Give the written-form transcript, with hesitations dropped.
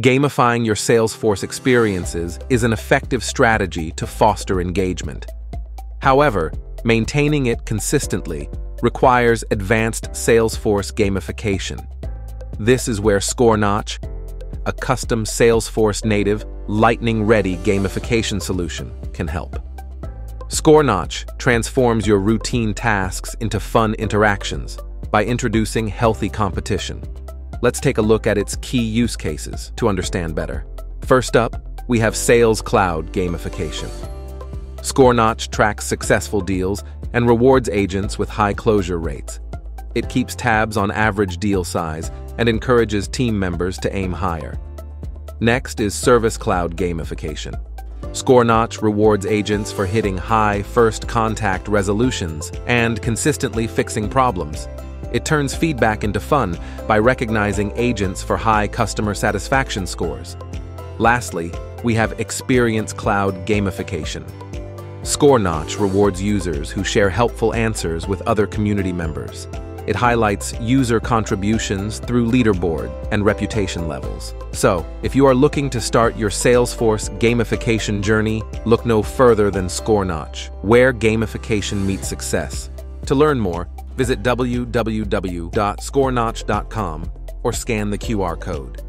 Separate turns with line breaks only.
Gamifying your Salesforce experiences is an effective strategy to foster engagement. However, maintaining it consistently requires advanced Salesforce gamification. This is where ScoreNotch, a custom Salesforce-native, lightning-ready gamification solution, can help. ScoreNotch transforms your routine tasks into fun interactions by introducing healthy competition. Let's take a look at its key use cases to understand better. First up, we have Sales Cloud gamification. ScoreNotch tracks successful deals and rewards agents with high closure rates. It keeps tabs on average deal size and encourages team members to aim higher. Next is Service Cloud gamification. ScoreNotch rewards agents for hitting high first contact resolutions and consistently fixing problems. It turns feedback into fun by recognizing agents for high customer satisfaction scores. Lastly, we have Experience Cloud gamification. ScoreNotch rewards users who share helpful answers with other community members. It highlights user contributions through leaderboard and reputation levels. So, if you are looking to start your Salesforce gamification journey, look no further than ScoreNotch, where gamification meets success. To learn more, visit www.scorenotch.com or scan the QR code.